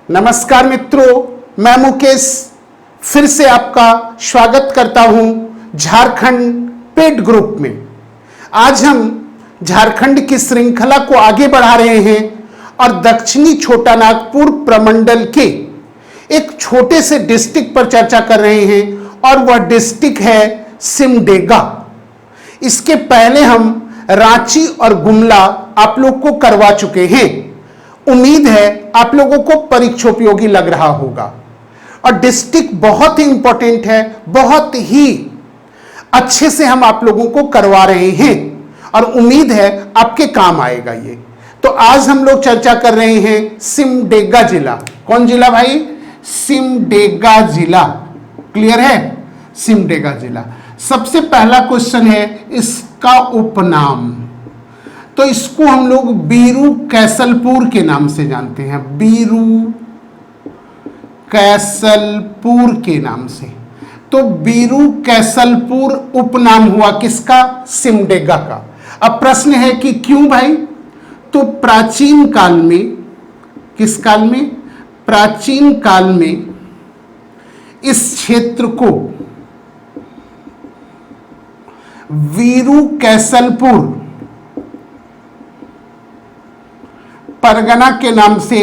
नमस्कार मित्रों, मैं मुकेश फिर से आपका स्वागत करता हूं झारखंड पेड ग्रुप में। आज हम झारखंड की श्रृंखला को आगे बढ़ा रहे हैं और दक्षिणी छोटा नागपुर प्रमंडल के एक छोटे से डिस्ट्रिक्ट पर चर्चा कर रहे हैं और वह डिस्ट्रिक्ट है सिमडेगा। इसके पहले हम रांची और गुमला आप लोग को करवा चुके हैं। उम्मीद है आप लोगों को परीक्षोपयोगी लग रहा होगा और डिस्ट्रिक्ट बहुत ही इंपॉर्टेंट है, बहुत ही अच्छे से हम आप लोगों को करवा रहे हैं और उम्मीद है आपके काम आएगा ये। तो आज हम लोग चर्चा कर रहे हैं सिमडेगा जिला। कौन जिला भाई? सिमडेगा जिला। क्लियर है? सिमडेगा जिला। सबसे पहला क्वेश्चन है इसका उपनाम। तो इसको हम लोग बीरू कैसलपुर के नाम से जानते हैं, बीरू कैसलपुर के नाम से। तो बीरू कैसलपुर उपनाम हुआ किसका? सिमडेगा का। अब प्रश्न है कि क्यों भाई? तो प्राचीन काल में, किस काल में? प्राचीन काल में इस क्षेत्र को वीरू कैसलपुर परगना के नाम से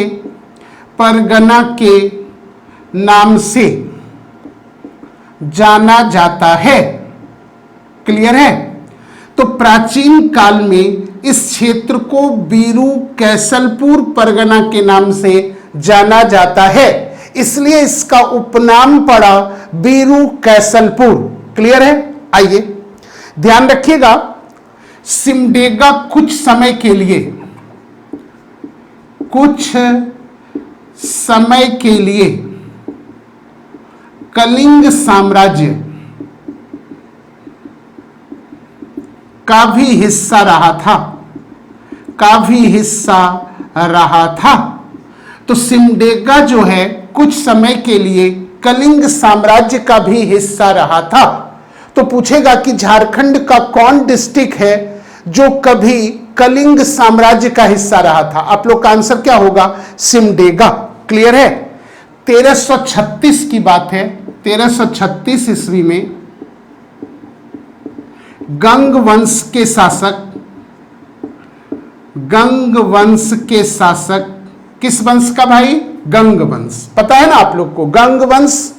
जाना जाता है। क्लियर है? तो प्राचीन काल में इस क्षेत्र को बीरू कैसलपुर परगना के नाम से जाना जाता है, इसलिए इसका उपनाम पड़ा बीरू कैसलपुर। क्लियर है? आइए ध्यान रखिएगा, सिमडेगा कुछ समय के लिए कलिंग साम्राज्य का भी हिस्सा रहा था। तो सिमडेगा जो है कुछ समय के लिए कलिंग साम्राज्य का भी हिस्सा रहा था। तो पूछेगा कि झारखंड का कौन डिस्ट्रिक्ट है जो कभी कलिंग साम्राज्य का हिस्सा रहा था? आप लोग का आंसर क्या होगा? सिमडेगा। क्लियर है? 1336 की बात है। 1336 ईस्वी में गंग वंश के शासक किस वंश का भाई? गंग वंश। पता है ना आप लोग को गंग वंश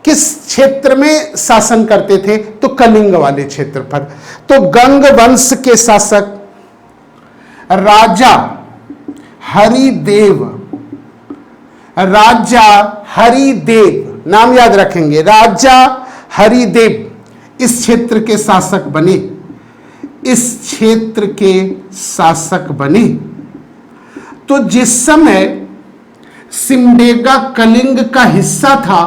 किस क्षेत्र में शासन करते थे? तो कलिंग वाले क्षेत्र पर। तो गंग वंश के शासक राजा हरिदेव, नाम याद रखेंगे, राजा हरिदेव इस क्षेत्र के शासक बने। तो जिस समय सिमडेगा कलिंग का हिस्सा था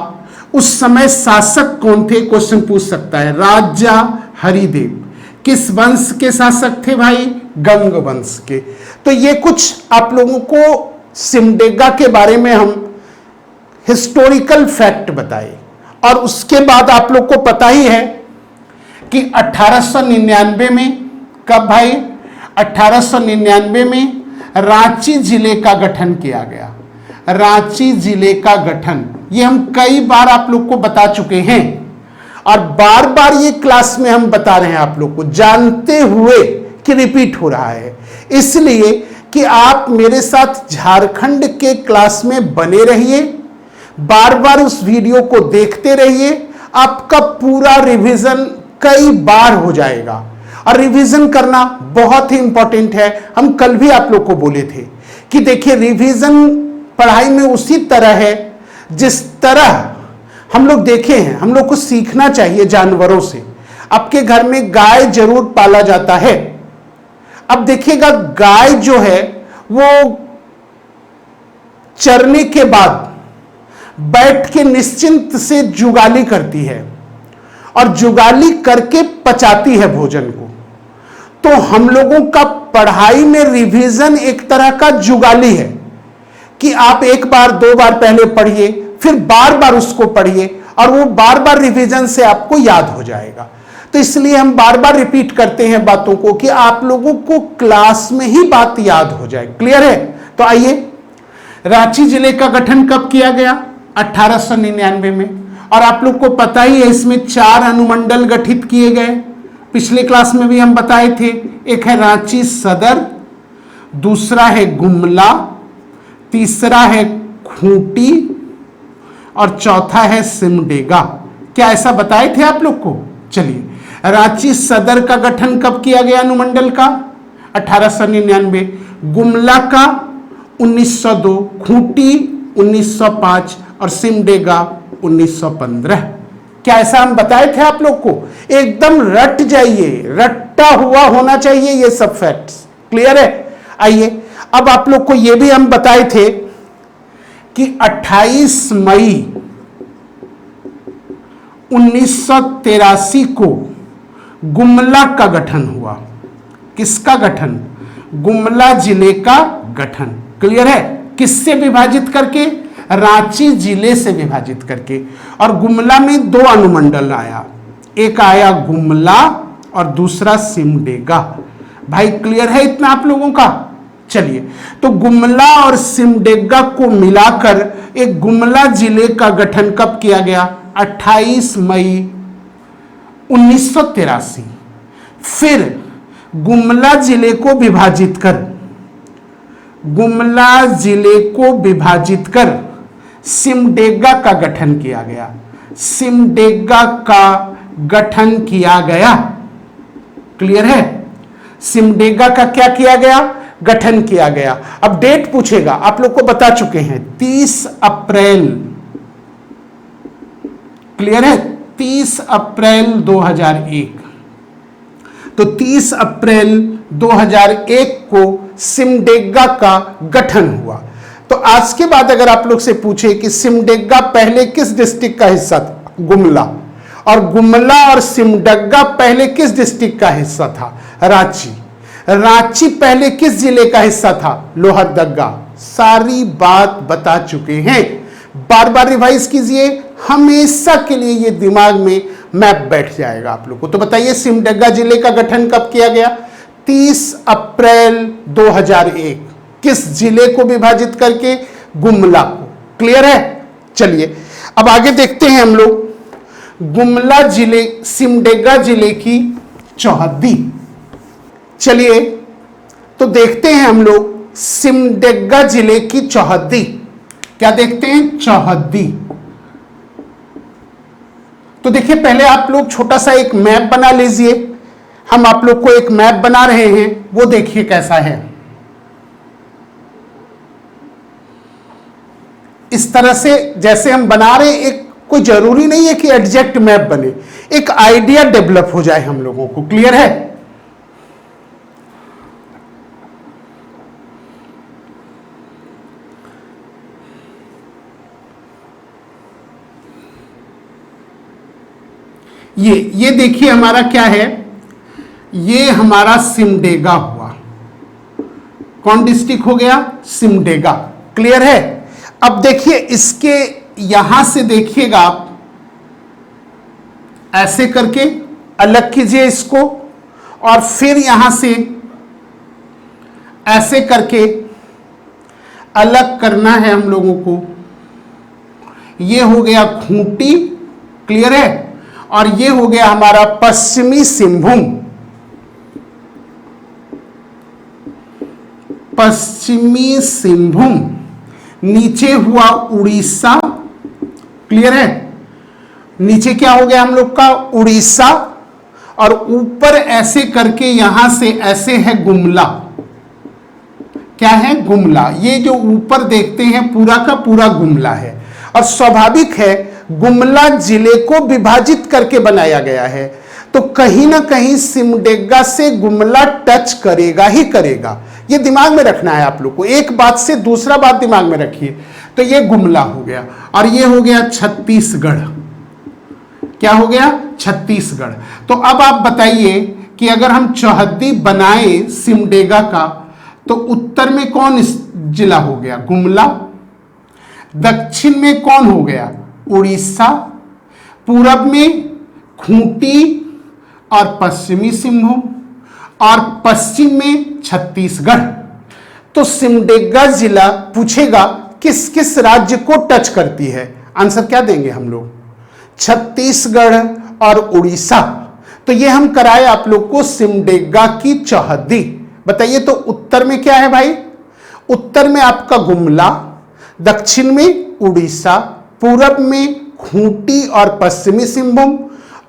उस समय शासक कौन थे? क्वेश्चन पूछ सकता है। राजा हरिदेव किस वंश के शासक थे भाई? गंग वंश के। तो ये कुछ आप लोगों को सिमडेगा के बारे में हम हिस्टोरिकल फैक्ट बताए और उसके बाद आप लोग को पता ही है कि 1899 में, कब भाई? 1899 में रांची जिले का गठन किया गया। रांची जिले का गठन ये हम कई बार आप लोग को बता चुके हैं और बार बार ये क्लास में हम बता रहे हैं आप लोग को, जानते हुए कि रिपीट हो रहा है, इसलिए कि आप मेरे साथ झारखंड के क्लास में बने रहिए, बार बार उस वीडियो को देखते रहिए। आपका पूरा रिवीजन कई बार हो जाएगा और रिवीजन करना बहुत ही इंपॉर्टेंट है। हम कल भी आप लोग को बोले थे कि देखिए रिवीजन पढ़ाई में उसी तरह है जिस तरह हम लोग देखे हैं। हम लोग को सीखना चाहिए जानवरों से। आपके घर में गाय जरूर पाला जाता है। अब देखिएगा गाय जो है वो चरने के बाद बैठ के निश्चिंत से जुगाली करती है और जुगाली करके पचाती है भोजन को। तो हम लोगों का पढ़ाई में रिवीजन एक तरह का जुगाली है कि आप एक बार दो बार पहले पढ़िए, फिर बार बार उसको पढ़िए और वो बार बार रिवीजन से आपको याद हो जाएगा। तो इसलिए हम बार बार रिपीट करते हैं बातों को कि आप लोगों को क्लास में ही बात याद हो जाए। क्लियर है? तो आइए रांची जिले का गठन कब किया गया? 1899 में। और आप लोग को पता ही है इसमें 4 अनुमंडल गठित किए गए, पिछले क्लास में भी हम बताए थे। एक है रांची सदर, दूसरा है गुमला, तीसरा है खूंटी और चौथा है सिमडेगा। क्या ऐसा बताए थे आप लोग को? चलिए, रांची सदर का गठन कब किया गया अनुमंडल का? 1899, गुमला का 1902, खूंटी 1905 और सिमडेगा 1915। क्या ऐसा हम बताए थे आप लोग को? एकदम रट जाइए, रट्टा हुआ होना चाहिए ये सब फैक्ट्स। क्लियर है? आइए, अब आप लोग को ये भी हम बताए थे कि 28 मई 1983 को गुमला का गठन हुआ। किसका गठन? गुमला जिले का गठन। क्लियर है? किससे विभाजित करके? रांची जिले से विभाजित करके। और गुमला में 2 अनुमंडल आया, एक आया गुमला और दूसरा सिमडेगा। भाई क्लियर है इतना आप लोगों का? चलिए, तो गुमला और सिमडेगा को मिलाकर एक गुमला जिले का गठन कब किया गया? 28 मई 1983। फिर गुमला जिले को विभाजित कर सिमडेगा का गठन किया गया। सिमडेगा का गठन किया गया। क्लियर है? सिमडेगा का क्या किया गया? गठन किया गया। अब डेट पूछेगा, आप लोग को बता चुके हैं 30 अप्रैल। क्लियर है? 30 अप्रैल 2001। तो 30 अप्रैल 2001 को सिमडेगा का गठन हुआ। तो आज के बाद अगर आप लोग से पूछे कि सिमडेगा पहले किस डिस्ट्रिक्ट का हिस्सा था? गुमला। और गुमला और सिमडेगा पहले किस डिस्ट्रिक्ट का हिस्सा था? रांची। रांची पहले किस जिले का हिस्सा था? लोहरदगा। सारी बात बता चुके हैं। बार बार रिवाइज कीजिए, हमेशा के लिए ये दिमाग में मैप बैठ जाएगा आप लोग को। तो बताइए, सिमडेगा जिले का गठन कब किया गया? 30 अप्रैल 2001। किस जिले को विभाजित करके? गुमला को। क्लियर है? चलिए, अब आगे देखते हैं हम लोग गुमला जिले, सिमडेगा जिले की चौहद्दी। चलिए, तो देखते हैं हम लोग सिमडेगा जिले की चौहद्दी। क्या देखते हैं? चौहद्दी। तो देखिए, पहले आप लोग छोटा सा एक मैप बना लीजिए। हम आप लोग को एक मैप बना रहे हैं, वो देखिए कैसा है। इस तरह से जैसे हम बना रहे हैं, एक कोई जरूरी नहीं है कि एग्जैक्ट मैप बने, एक आइडिया डेवलप हो जाए हम लोगों को। क्लियर है? ये देखिए हमारा क्या है, ये हमारा सिमडेगा हुआ। कौन डिस्ट्रिक्ट हो गया? सिमडेगा। क्लियर है? अब देखिए, इसके यहां से देखिएगा आप, ऐसे करके अलग कीजिए इसको, और फिर यहां से ऐसे करके अलग करना है हम लोगों को। ये हो गया खूंटी। क्लियर है? और ये हो गया हमारा पश्चिमी सिंहभूम। पश्चिमी सिंहभूम। नीचे हुआ उड़ीसा। क्लियर है? नीचे क्या हो गया हम लोग का? उड़ीसा। और ऊपर ऐसे करके यहां से ऐसे है गुमला। क्या है? गुमला। ये जो ऊपर देखते हैं पूरा का पूरा गुमला है। और स्वाभाविक है, गुमला जिले को विभाजित करके बनाया गया है, तो कहीं ना कहीं सिमडेगा से गुमला टच करेगा ही करेगा। ये दिमाग में रखना है आप लोग को। एक बात से दूसरा बात दिमाग में रखिए। तो ये गुमला हो गया, और ये हो गया छत्तीसगढ़। क्या हो गया? छत्तीसगढ़। तो अब आप बताइए कि अगर हम चौहद्दी बनाए सिमडेगा का, तो उत्तर में कौन जिला हो गया? गुमला। दक्षिण में कौन हो गया? उड़ीसा। पूरब में खूंटी और पश्चिमी सिंहभूम, और पश्चिम में छत्तीसगढ़। तो सिमडेगा जिला पूछेगा किस किस राज्य को टच करती है? आंसर क्या देंगे हम लोग? छत्तीसगढ़ और उड़ीसा। तो ये हम कराए आप लोग को सिमडेगा की चौहद्दी। बताइए तो उत्तर में क्या है भाई? उत्तर में आपका गुमला, दक्षिण में उड़ीसा, पूरब में खूंटी और पश्चिमी सिंहभूम,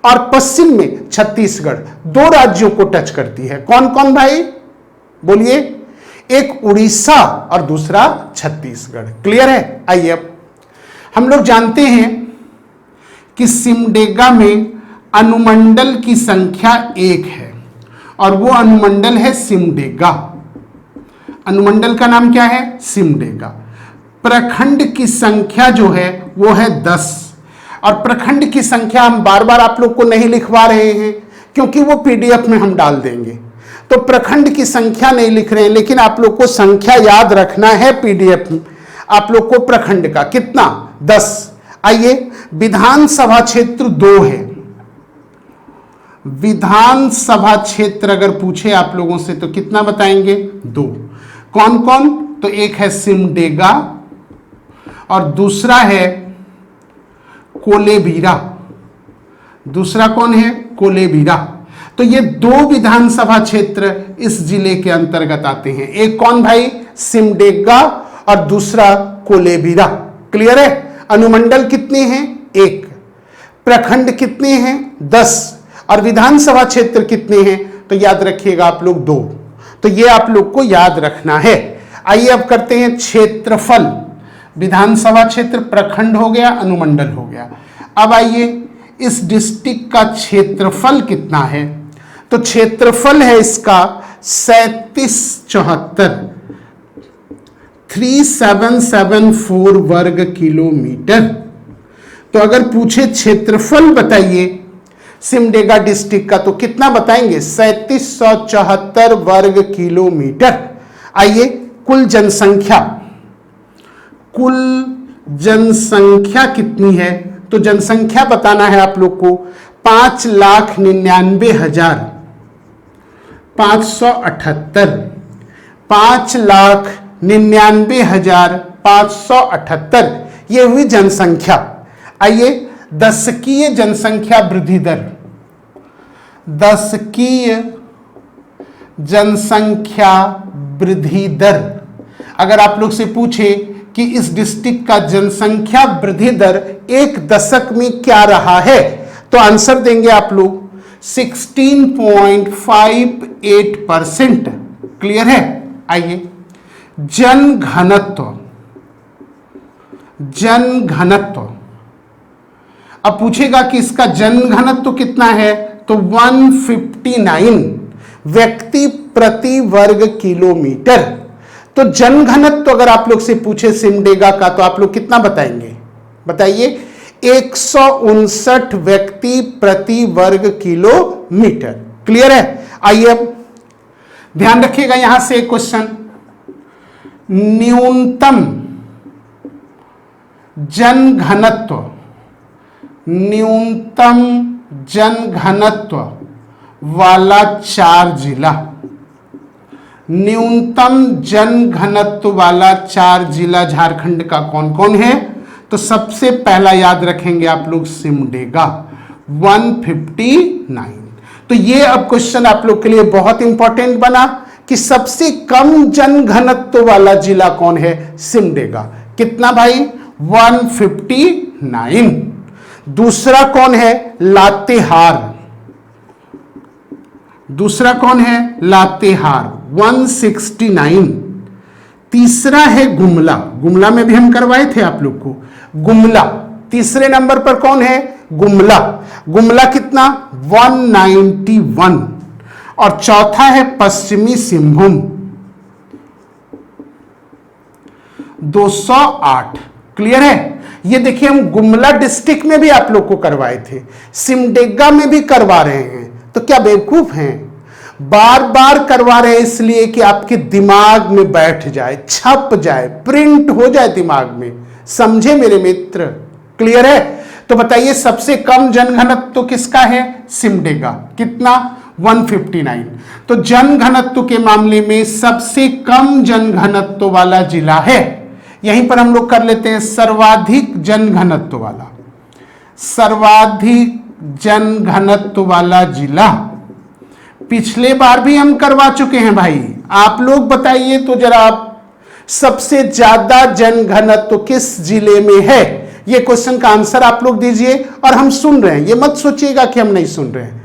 और पश्चिम में छत्तीसगढ़। दो राज्यों को टच करती है। कौन कौन भाई? बोलिए। एक उड़ीसा और दूसरा छत्तीसगढ़। क्लियर है? आइए अब हम लोग जानते हैं कि सिमडेगा में अनुमंडल की संख्या 1 है और वो अनुमंडल है सिमडेगा। अनुमंडल का नाम क्या है? सिमडेगा। प्रखंड की संख्या जो है वो है 10, और प्रखंड की संख्या हम बार बार आप लोग को नहीं लिखवा रहे हैं क्योंकि वो पीडीएफ में हम डाल देंगे, तो प्रखंड की संख्या नहीं लिख रहे हैं, लेकिन आप लोग को संख्या याद रखना है पीडीएफ में आप लोग को प्रखंड का। कितना? 10। आइए, विधानसभा क्षेत्र 2 है। विधानसभा क्षेत्र अगर पूछे आप लोगों से तो कितना बताएंगे? 2। कौन कौन? तो एक है सिमडेगा और दूसरा है कोलेबिरा। दूसरा कौन है? कोलेबिरा। तो ये 2 विधानसभा क्षेत्र इस जिले के अंतर्गत आते हैं। एक कौन भाई? सिमडेगा और दूसरा कोलेबिरा। क्लियर है? अनुमंडल कितने हैं? 1। प्रखंड कितने हैं? 10। और विधानसभा क्षेत्र कितने हैं? तो याद रखिएगा आप लोग 2। तो ये आप लोग को याद रखना है। आइए अब करते हैं क्षेत्रफल। विधानसभा क्षेत्र, प्रखंड हो गया, अनुमंडल हो गया। अब आइए इस डिस्ट्रिक्ट का क्षेत्रफल कितना है? तो क्षेत्रफल है इसका 3774 3774 वर्ग किलोमीटर। तो अगर पूछे क्षेत्रफल बताइए सिमडेगा डिस्ट्रिक्ट का तो कितना बताएंगे? 3774 वर्ग किलोमीटर। आइए कुल जनसंख्या, कुल जनसंख्या कितनी है? तो जनसंख्या बताना है आप लोग को 5,99,578 5,99,578 ये हुई जनसंख्या। आइए दशकीय जनसंख्या वृद्धि दर, दशकीय जनसंख्या वृद्धि दर। अगर आप लोग से पूछे कि इस डिस्ट्रिक्ट का जनसंख्या वृद्धि दर 1 दशक में क्या रहा है, तो आंसर देंगे आप लोग 16.58%। क्लियर है? आइए जनघनत्व, जनघनत्व। अब पूछेगा कि इसका जनघनत्व कितना है, तो 159 व्यक्ति प्रति वर्ग किलोमीटर। तो जनघनत्व अगर आप लोग से पूछे सिमडेगा का तो आप लोग कितना बताएंगे? बताइए। 159 व्यक्ति प्रति वर्ग किलोमीटर। क्लियर है? आइए अब ध्यान रखिएगा, यहां से एक क्वेश्चन, न्यूनतम जनघनत्व, न्यूनतम जनघनत्व वाला 4 जिला, न्यूनतम जनघनत्व वाला 4 जिला झारखंड का कौन कौन है? तो सबसे पहला याद रखेंगे आप लोग सिमडेगा 159। तो ये अब क्वेश्चन आप लोग के लिए बहुत इंपॉर्टेंट बना कि सबसे कम जनघनत्व वाला जिला कौन है? सिमडेगा। कितना भाई? 159। दूसरा कौन है? लातेहार। दूसरा कौन है? लातेहार 169। तीसरा है गुमला, गुमला में भी हम करवाए थे आप लोग को। गुमला तीसरे नंबर पर कौन है? गुमला। गुमला कितना? 191। और चौथा है पश्चिमी सिंहभूम 208। क्लियर है? ये देखिए हम गुमला डिस्ट्रिक्ट में भी आप लोग को करवाए थे, सिमडेगा में भी करवा रहे हैं। तो क्या बेवकूफ हैं? बार बार करवा रहे हैं इसलिए कि आपके दिमाग में बैठ जाए, छप जाए, प्रिंट हो जाए दिमाग में। समझे मेरे मित्र? क्लियर है? तो बताइए सबसे कम जनघनत्व तो किसका है? सिमडेगा। कितना? 159। तो जनघनत्व के मामले में सबसे कम जनघनत्व वाला जिला है यहीं पर हम लोग कर लेते हैं सर्वाधिक जनघनत्व वाला, सर्वाधिक जनघनत्व वाला जिला। पिछले बार भी हम करवा चुके हैं भाई, आप लोग बताइए तो जरा, आप सबसे ज्यादा जनघनत्व किस जिले में है? ये क्वेश्चन का आंसर आप लोग दीजिए। और हम सुन रहे हैं, ये मत सोचिएगा कि हम नहीं सुन रहे हैं,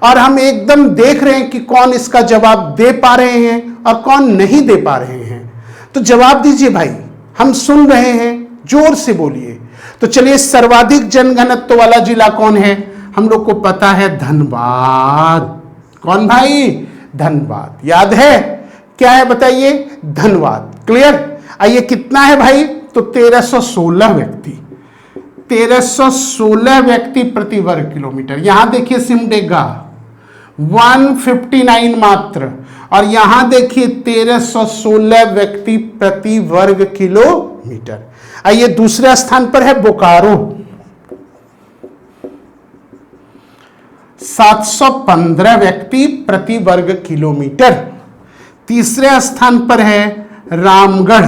और हम एकदम देख रहे हैं कि कौन इसका जवाब दे पा रहे हैं और कौन नहीं दे पा रहे हैं। तो जवाब दीजिए भाई, हम सुन रहे हैं, जोर से बोलिए। तो चलिए, सर्वाधिक जनघनत्व वाला जिला कौन है? हम लोग को पता है, धनबाद। कौन भाई? धनबाद। याद है क्या है बताइए? धनबाद। क्लियर? आइए, कितना है भाई? तो 1316 व्यक्ति, 1316 व्यक्ति प्रति वर्ग किलोमीटर। यहां देखिए सिमडेगा 159 मात्र, और यहां देखिए 1316 व्यक्ति प्रति वर्ग किलोमीटर। आइए, दूसरे स्थान पर है बोकारो, 715 व्यक्ति प्रति वर्ग किलोमीटर। तीसरे स्थान पर है रामगढ़,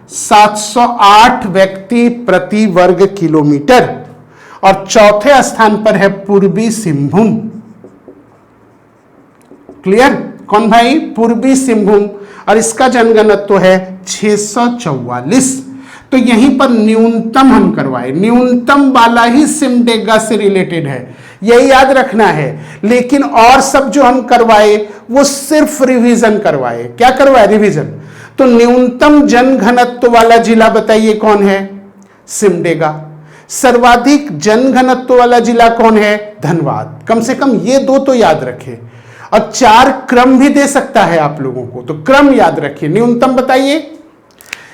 708 व्यक्ति प्रति वर्ग किलोमीटर। और चौथे स्थान पर है पूर्वी सिंहभूम। क्लियर? कौन भाई? पूर्वी सिंहभूम, और इसका जनघनत्व है 644। तो यहीं पर न्यूनतम हम करवाए, न्यूनतम वाला ही सिमडेगा से रिलेटेड है, यही याद रखना है। लेकिन और सब जो हम करवाए वो सिर्फ रिवीजन करवाए। क्या करवाए? रिवीजन। तो न्यूनतम जनघनत्व वाला जिला बताइए कौन है? सिमडेगा। सर्वाधिक जनघनत्व वाला जिला कौन है? धनबाद। कम से कम ये दो तो याद रखें, और 4 क्रम भी दे सकता है आप लोगों को, तो क्रम याद रखिए। न्यूनतम बताइए,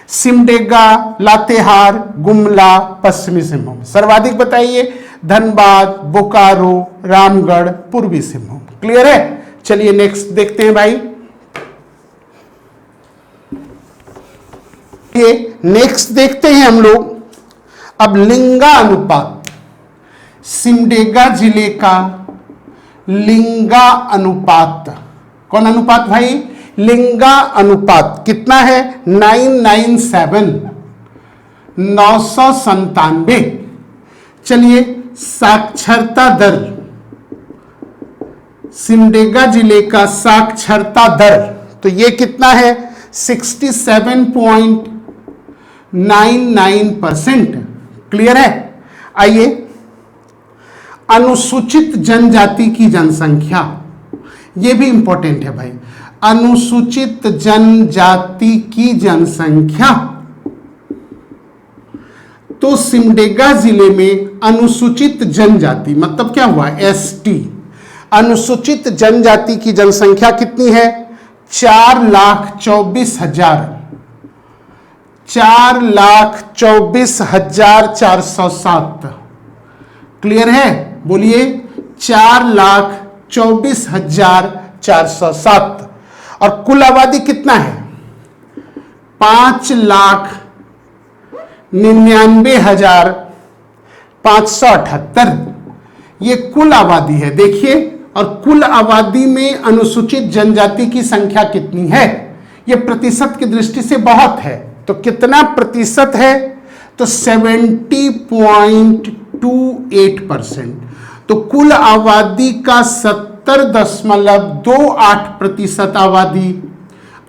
सिमडेगा, लातेहार, गुमला, पश्चिमी सिंहभूम। सर्वाधिक बताइए, धनबाद, बोकारो, रामगढ़, पूर्वी सिंहभूम। क्लियर है? चलिए नेक्स्ट देखते हैं भाई। ये नेक्स्ट देखते हैं हम लोग अब लिंगा अनुपात, सिमडेगा जिले का लिंगा अनुपात। कौन अनुपात भाई? लिंगा अनुपात कितना है? 997, 997। चलिए, साक्षरता दर, सिमडेगा जिले का साक्षरता दर, तो ये कितना है? 67.99%। क्लियर है? आइए, अनुसूचित जनजाति की जनसंख्या, यह भी इंपॉर्टेंट है भाई। अनुसूचित जनजाति की जनसंख्या, तो सिमडेगा जिले में अनुसूचित जनजाति मतलब क्या हुआ? एसटी। अनुसूचित जनजाति की जनसंख्या कितनी है? 4,24,000, 4,24,407। क्लियर है? बोलिए, 4,24,407। और कुल आबादी कितना है? 5,99,578। ये कुल आबादी है, देखिए। और कुल आबादी में अनुसूचित जनजाति की संख्या कितनी है? ये प्रतिशत की दृष्टि से बहुत है, तो कितना प्रतिशत है? तो 70.28%। तो कुल आबादी का 70.28% आबादी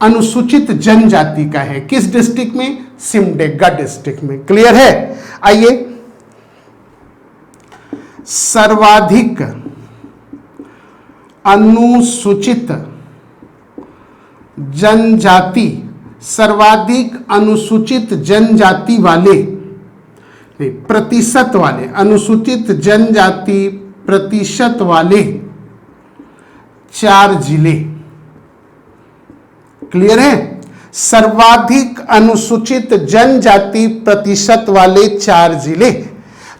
अनुसूचित जनजाति का है। किस डिस्ट्रिक्ट में? सिमडेगा डिस्ट्रिक्ट में। क्लियर है? आइए, सर्वाधिक अनुसूचित जनजाति, सर्वाधिक अनुसूचित जनजाति वाले, प्रतिशत वाले, अनुसूचित जनजाति प्रतिशत वाले 4 जिले। क्लियर है? सर्वाधिक अनुसूचित जनजाति प्रतिशत वाले 4 जिले।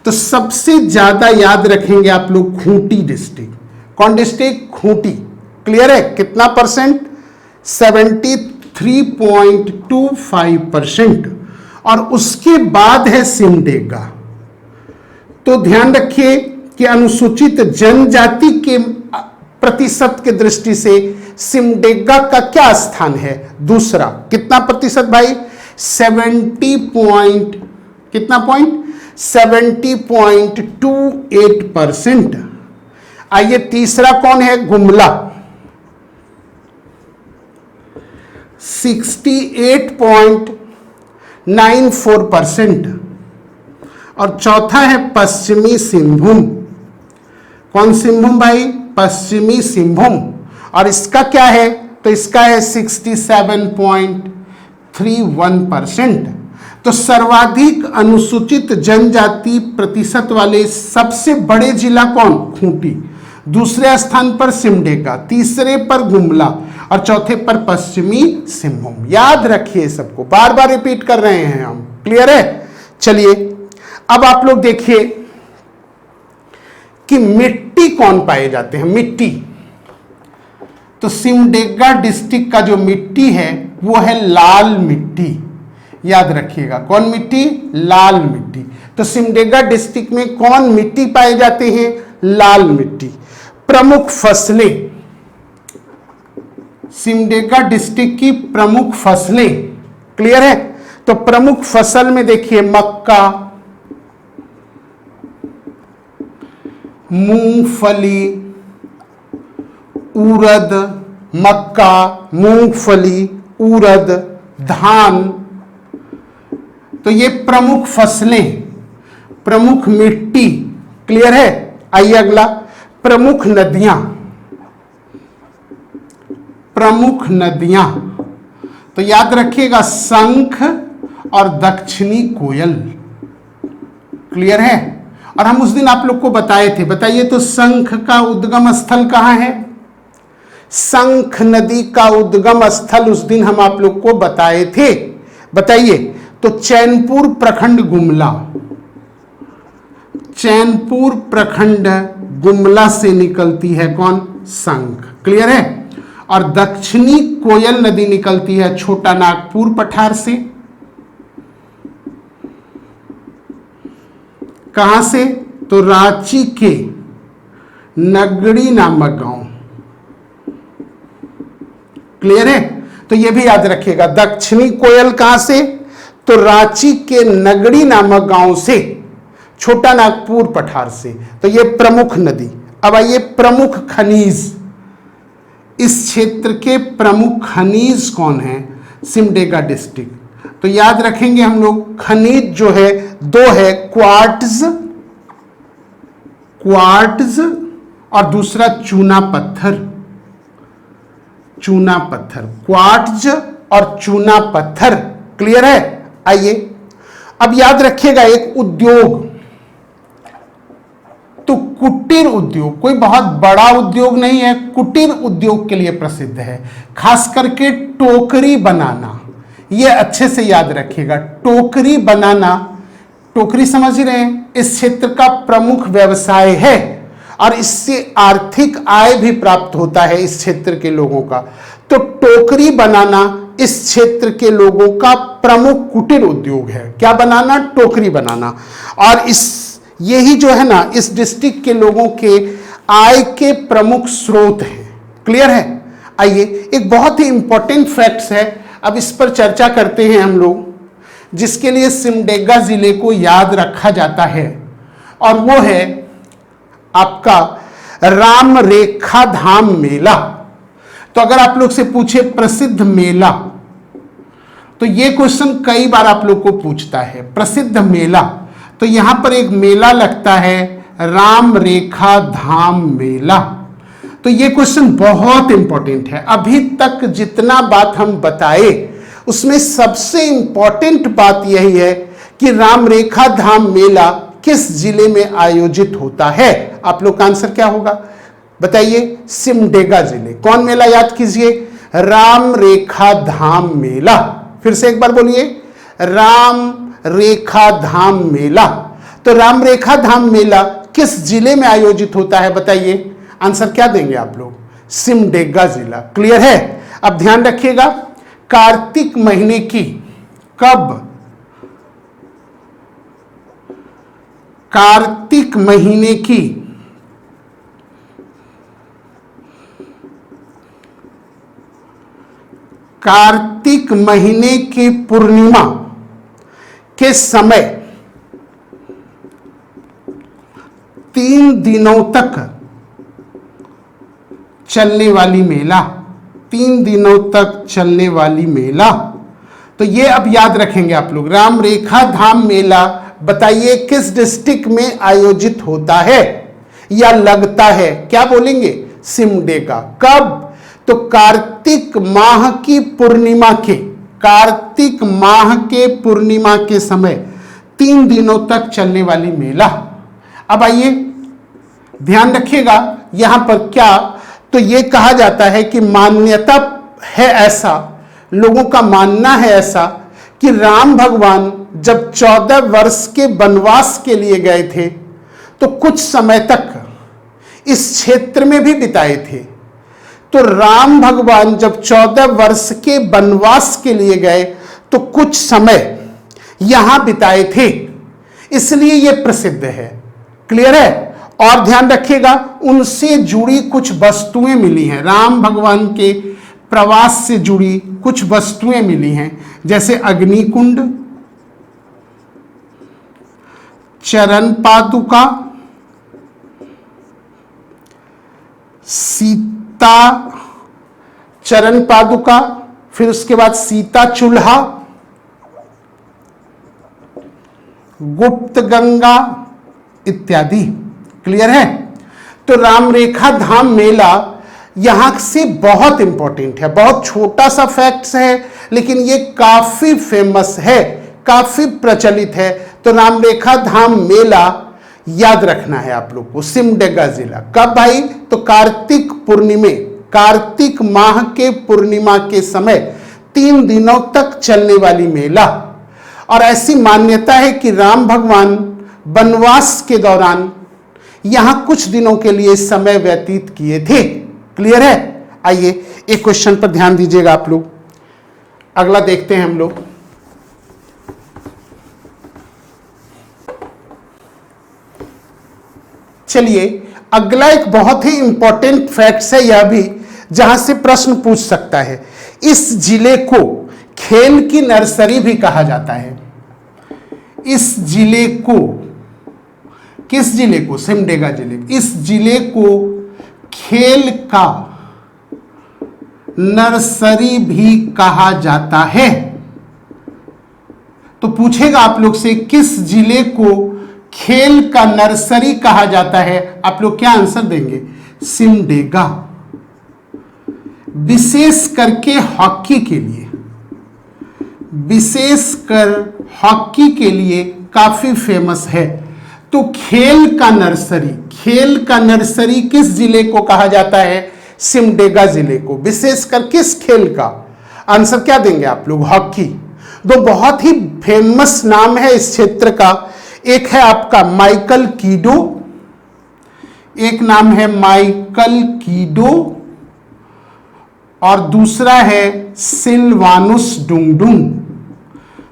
तो सबसे ज्यादा याद रखेंगे आप लोग खूंटी डिस्ट्रिक्ट। कौन डिस्ट्रिक्ट? खूंटी। क्लियर है? कितना परसेंट? 73.25%। और उसके बाद है सिमडेगा। तो ध्यान रखिए कि अनुसूचित जनजाति के प्रतिशत के दृष्टि से सिमडेगा का क्या स्थान है? दूसरा। कितना प्रतिशत भाई? 70 कितना पॉइंट 70.28%। आइए तीसरा कौन है, गुमला 68.94%। और चौथा है पश्चिमी सिंहभूम। कौन सिंहभूम भाई, पश्चिमी सिंहभूम। और इसका क्या है, तो इसका है 67.31%। तो सर्वाधिक अनुसूचित जनजाति प्रतिशत वाले सबसे बड़े जिला कौन, खूंटी। दूसरे स्थान पर सिमडेगा, तीसरे पर गुमला और चौथे पर पश्चिमी सिंहभूम। याद रखिए, सबको बार बार रिपीट कर रहे हैं हम। क्लियर है। चलिए अब आप लोग देखिए कि मिट्टी कौन पाए जाते हैं। मिट्टी, तो सिमडेगा डिस्ट्रिक्ट का जो मिट्टी है वो है लाल मिट्टी। याद रखिएगा, कौन मिट्टी, लाल मिट्टी। तो सिमडेगा डिस्ट्रिक्ट में कौन मिट्टी पाए जाते हैं, लाल मिट्टी। प्रमुख फसलें, सिमडेगा डिस्ट्रिक्ट की प्रमुख फसलें। क्लियर है। तो प्रमुख फसल में देखिए मक्का, मूंगफली, उड़द, मक्का, मूंगफली, उड़द, धान। तो ये प्रमुख फसलें, प्रमुख मिट्टी। क्लियर है। आइए अगला, प्रमुख नदियां। प्रमुख नदियां, तो याद रखिएगा शंख और दक्षिणी कोयल। क्लियर है। और हम उस दिन आप लोग को बताए थे, बताइए तो शंख का उद्गम स्थल कहां है। शंख नदी का उद्गम स्थल उस दिन हम आप लोग को बताए थे, बताइए तो चैनपुर प्रखंड गुमला। चैनपुर प्रखंड गुमला से निकलती है कौन, शंख। क्लियर है। और दक्षिणी कोयल नदी निकलती है छोटा नागपुर पठार से। कहां से, तो रांची के नगड़ी नामक गांव। क्लियर है। तो यह भी याद रखिएगा, दक्षिणी कोयल कहां से, तो रांची के नगड़ी नामक गांव से, छोटा नागपुर पठार से। तो यह प्रमुख नदी। अब आइए प्रमुख खनिज। इस क्षेत्र के प्रमुख खनिज कौन है, सिमडेगा डिस्ट्रिक्ट। तो याद रखेंगे हम लोग, खनिज जो है दो है, क्वार्ट्ज, क्वार्ट्ज और दूसरा चूना पत्थर। चूना पत्थर, क्वार्ट्ज और चूना पत्थर। क्लियर है। आइए अब याद रखिएगा एक उद्योग, तो कुटीर उद्योग कोई बहुत बड़ा उद्योग नहीं है, कुटीर उद्योग के लिए प्रसिद्ध है। खास करके टोकरी बनाना, यह अच्छे से याद रखिएगा। टोकरी बनाना, टोकरी समझ रहे हैं, इस क्षेत्र का प्रमुख व्यवसाय है और इससे आर्थिक आय भी प्राप्त होता है इस क्षेत्र के लोगों का। तो टोकरी बनाना इस क्षेत्र के लोगों का प्रमुख कुटीर उद्योग है। क्या बनाना, टोकरी बनाना। और इस यही जो है ना, इस डिस्ट्रिक्ट के लोगों के आय के प्रमुख स्रोत हैं। क्लियर है। आइए एक बहुत ही इंपॉर्टेंट फैक्ट्स है, अब इस पर चर्चा करते हैं हम लोग, जिसके लिए सिमडेगा जिले को याद रखा जाता है। और वो है आपका राम रेखा धाम मेला। तो अगर आप लोग से पूछे प्रसिद्ध मेला, तो ये क्वेश्चन कई बार आप लोग को पूछता है, प्रसिद्ध मेला। तो यहां पर एक मेला लगता है राम रेखा धाम मेला। तो ये क्वेश्चन बहुत इंपॉर्टेंट है। अभी तक जितना बात हम बताए उसमें सबसे इंपॉर्टेंट बात यही है कि राम रेखा धाम मेला किस जिले में आयोजित होता है। आप लोग का आंसर क्या होगा, बताइए, सिमडेगा जिले। कौन मेला याद कीजिए, राम रेखा धाम मेला। फिर से एक बार बोलिए, राम रेखा धाम मेला। तो राम रेखा धाम मेला किस जिले में आयोजित होता है, बताइए। आंसर क्या देंगे आप लोग, सिमडेगा जिला। क्लियर है। अब ध्यान रखिएगा, कार्तिक महीने की, कब, कार्तिक महीने की कार्तिक महीने की पूर्णिमा के समय 3 दिनों तक चलने वाली मेला, 3 दिनों तक चलने वाली मेला। तो ये अब याद रखेंगे आप लोग। राम रेखा धाम मेला बताइए किस डिस्ट्रिक्ट में आयोजित होता है या लगता है? क्या बोलेंगे? सिमडेगा। कब? तो कार्तिक माह की पूर्णिमा के, कार्तिक माह के पूर्णिमा के समय 3 दिनों तक चलने वाली मेला। अब आइए ध्यान रखिएगा यहां पर क्या, तो यह कहा जाता है कि मान्यता है ऐसा, लोगों का मानना है ऐसा कि राम भगवान जब 14 वर्ष के वनवास के लिए गए थे तो कुछ समय तक इस क्षेत्र में भी बिताए थे। तो राम भगवान जब 14 वर्ष के वनवास के लिए गए तो कुछ समय यहां बिताए थे, इसलिए यह प्रसिद्ध है। क्लियर है? और ध्यान रखिएगा उनसे जुड़ी कुछ वस्तुएं मिली हैं, राम भगवान के प्रवास से जुड़ी कुछ वस्तुएं मिली हैं, जैसे अग्निकुंड, चरण पादुका, सीता चरण पादुका, फिर उसके बाद सीता चूल्हा, गुप्त गंगा इत्यादि। क्लियर है? तो राम रेखा धाम मेला यहां से बहुत इंपॉर्टेंट है, बहुत छोटा सा फैक्ट्स है लेकिन ये काफी फेमस है, काफी प्रचलित है। तो राम रेखा धाम मेला याद रखना है आप लोग को, सिमडेगा जिला। कब भाई? तो कार्तिक पूर्णिमा, कार्तिक माह के पूर्णिमा के समय 3 दिनों तक चलने वाली मेला। और ऐसी मान्यता है कि राम भगवान वनवास के दौरान यहां कुछ दिनों के लिए समय व्यतीत किए थे। क्लियर है? आइए एक क्वेश्चन पर ध्यान दीजिएगा आप लोग, अगला देखते हैं हम लोग। चलिए अगला एक बहुत ही इंपॉर्टेंट फैक्ट्स है यह भी, जहां से प्रश्न पूछ सकता है। इस जिले को खेल की नर्सरी भी कहा जाता है। इस जिले को, किस जिले को? सिमडेगा जिले। इस जिले को खेल का नर्सरी भी कहा जाता है। तो पूछेगा आप लोग से किस जिले को खेल का नर्सरी कहा जाता है, आप लोग क्या आंसर देंगे? सिमडेगा। विशेष करके हॉकी के लिए, विशेषकर हॉकी के लिए काफी फेमस है। तो खेल का नर्सरी, खेल का नर्सरी किस जिले को कहा जाता है? सिमडेगा जिले को। विशेषकर किस खेल का? आंसर क्या देंगे आप लोग? हॉकी। दो बहुत ही फेमस नाम है इस क्षेत्र का, एक है आपका माइकल कीडो, एक नाम है माइकल कीडो और दूसरा है सिल्वानुस डुंगडुंग।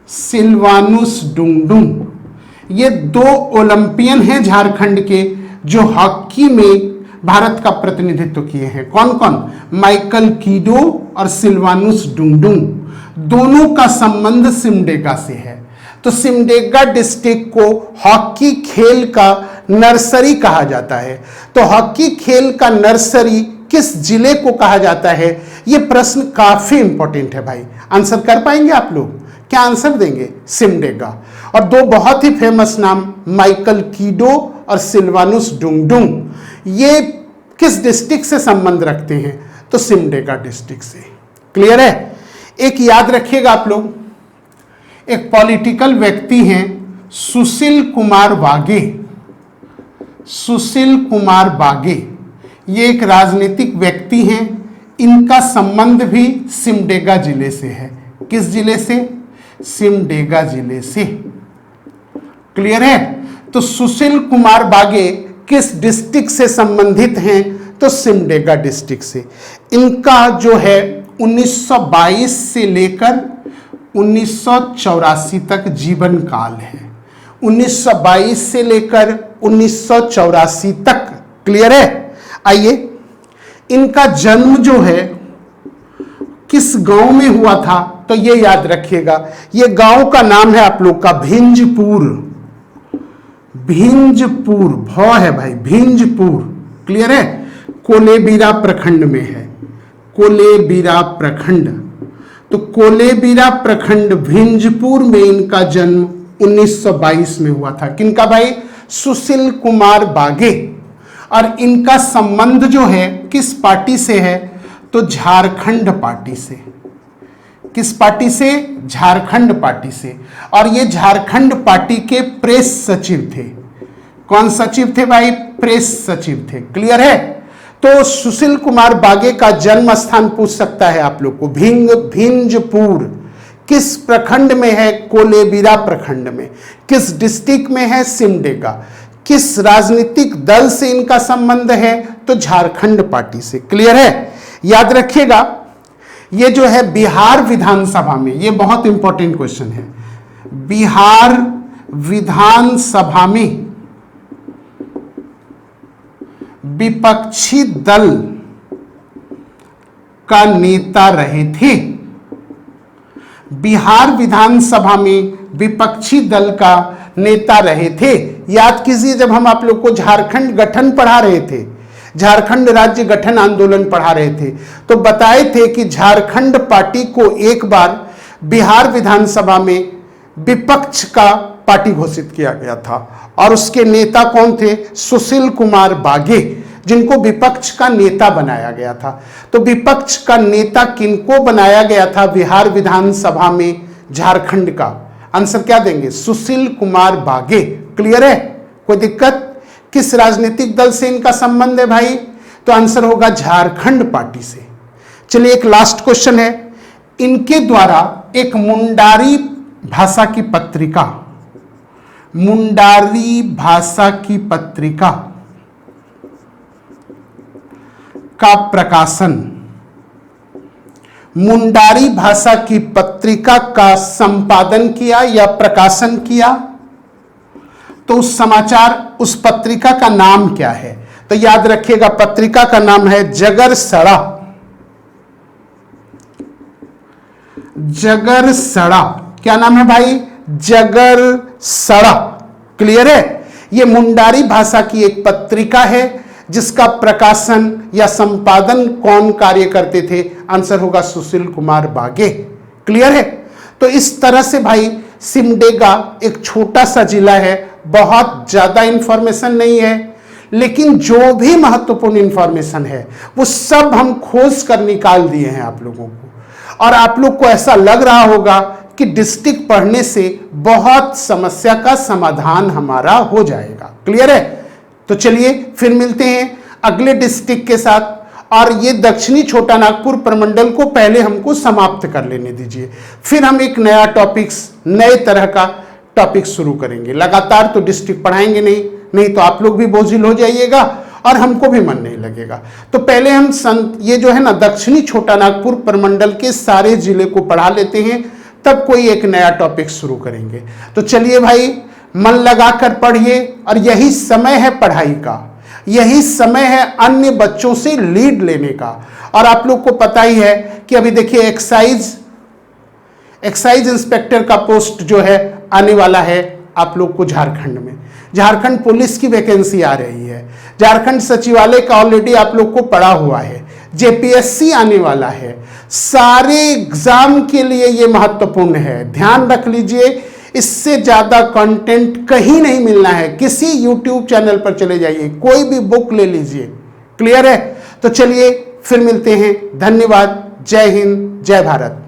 सिल्वानुस डुंगडुंग ये 2 ओलंपियन हैं झारखंड के जो हॉकी में भारत का प्रतिनिधित्व किए हैं। कौन कौन? माइकल कीडो और सिल्वानुस डुंगडुंग। दोनों का संबंध सिमडेगा से है। तो सिमडेगा डिस्ट्रिक्ट को हॉकी खेल का नर्सरी कहा जाता है। तो हॉकी खेल का नर्सरी किस जिले को कहा जाता है? यह प्रश्न काफी इंपॉर्टेंट है भाई। आंसर कर पाएंगे आप लोग? क्या आंसर देंगे? सिमडेगा। और 2 बहुत ही फेमस नाम माइकल कीडो और सिल्वानुस डुंगडुंग, ये किस डिस्ट्रिक्ट से संबंध रखते हैं? तो सिमडेगा डिस्ट्रिक्ट से। क्लियर है? एक याद रखिएगा आप लोग, एक पॉलिटिकल व्यक्ति हैं सुशील कुमार बागे। सुशील कुमार बागे ये एक राजनीतिक व्यक्ति हैं, इनका संबंध भी सिमडेगा जिले से है। किस जिले से? सिमडेगा जिले से। क्लियर है? तो सुशील कुमार बागे किस डिस्ट्रिक्ट से संबंधित हैं? तो सिमडेगा डिस्ट्रिक्ट से। इनका जो है 1922 से लेकर 1984 तक जीवन काल है। 1922 से लेकर 1984 तक। क्लियर है? आइए इनका जन्म जो है किस गांव में हुआ था, तो ये याद रखिएगा, ये गांव का नाम है आप लोग का भिंजपुर। भिंजपुर भौ है भाई, भिंजपुर, क्लियर है, कोलेबिरा प्रखंड में है, कोलेबिरा प्रखंड। तो कोलेबिरा प्रखंड भिंजपुर में इनका जन्म 1922 में हुआ था। किनका भाई? सुशील कुमार बागे। और इनका संबंध जो है किस पार्टी से है? तो झारखंड पार्टी से। किस पार्टी से? झारखंड पार्टी से। और ये झारखंड पार्टी के प्रेस सचिव थे। कौन सचिव थे भाई? प्रेस सचिव थे। क्लियर है? तो सुशील कुमार बागे का जन्म स्थान पूछ सकता है आप लोग को, भिंजपुर। किस प्रखंड में है? कोलेबिरा प्रखंड में। किस डिस्ट्रिक्ट में है? सिमडेगा। किस राजनीतिक दल से इनका संबंध है? तो झारखंड पार्टी से। क्लियर है? याद रखिएगा, ये जो है बिहार विधानसभा में, ये बहुत इंपॉर्टेंट क्वेश्चन है, बिहार विधानसभा में विपक्षी दल का नेता रहे थे। बिहार विधानसभा में विपक्षी दल का नेता रहे थे। याद कीजिए, जब हम आप लोग को झारखंड गठन पढ़ा रहे थे, झारखंड राज्य गठन आंदोलन पढ़ा रहे थे, तो बताए थे कि झारखंड पार्टी को एक बार बिहार विधानसभा में विपक्ष का पार्टी घोषित किया गया था। और उसके नेता कौन थे? सुशील कुमार बागे, जिनको विपक्ष का नेता बनाया गया था। तो विपक्ष का नेता किनको बनाया गया था बिहार विधानसभा में झारखंड का? आंसर क्या देंगे? सुशील कुमार बागे। क्लियर है? कोई दिक्कत? किस राजनीतिक दल से इनका संबंध है भाई? तो आंसर होगा झारखंड पार्टी से। चलिए एक लास्ट क्वेश्चन है, इनके द्वारा एक मुंडारी भाषा की पत्रिका, मुंडारी भाषा की पत्रिका का प्रकाशन, मुंडारी भाषा की पत्रिका का संपादन किया या प्रकाशन किया, तो उस समाचार, उस पत्रिका का नाम क्या है? तो याद रखिएगा, पत्रिका का नाम है जगरसड़ा। जगरसड़ा, क्या नाम है भाई? जगरसड़ा। क्लियर है? यह मुंडारी भाषा की एक पत्रिका है जिसका प्रकाशन या संपादन कौन कार्य करते थे? आंसर होगा सुशील कुमार बागे। क्लियर है? तो इस तरह से भाई सिमडेगा एक छोटा सा जिला है, बहुत ज्यादा इंफॉर्मेशन नहीं है, लेकिन जो भी महत्वपूर्ण इंफॉर्मेशन है वो सब हम खोज कर निकाल दिए हैं आप लोगों को। और आप लोग को ऐसा लग रहा होगा कि डिस्ट्रिक्ट पढ़ने से बहुत समस्या का समाधान हमारा हो जाएगा। क्लियर है? तो चलिए फिर मिलते हैं अगले डिस्ट्रिक्ट के साथ। और ये दक्षिणी छोटा नागपुर प्रमंडल को पहले हमको समाप्त कर लेने दीजिए, फिर हम एक नया टॉपिक्स, नए तरह का टॉपिक शुरू करेंगे। लगातार तो डिस्ट्रिक्ट पढ़ाएंगे नहीं तो आप लोग भी बोझिल हो जाइएगा और हमको भी मन नहीं लगेगा। तो पहले हम ये जो है ना दक्षिणी छोटा नागपुर प्रमंडल के सारे जिले को पढ़ा लेते हैं, तब कोई एक नया टॉपिक शुरू करेंगे। तो चलिए भाई, मन लगाकर पढ़िए, और यही समय है पढ़ाई का, यही समय है अन्य बच्चों से लीड लेने का। और आप लोग को पता ही है कि अभी देखिए एक्साइज इंस्पेक्टर का पोस्ट जो है आने वाला है आप लोग को झारखंड में। झारखंड पुलिस की वैकेंसी आ रही है, झारखंड सचिवालय का ऑलरेडी आप लोग को पड़ा हुआ है, जेपीएससी आने वाला है। सारे एग्जाम के लिए ये महत्वपूर्ण है, ध्यान रख लीजिए। इससे ज्यादा कंटेंट कहीं नहीं मिलना है। किसी यूट्यूब चैनल पर चले जाइए, कोई भी बुक ले लीजिए। क्लियर है? तो चलिए फिर मिलते हैं। धन्यवाद। जय हिंद, जय भारत।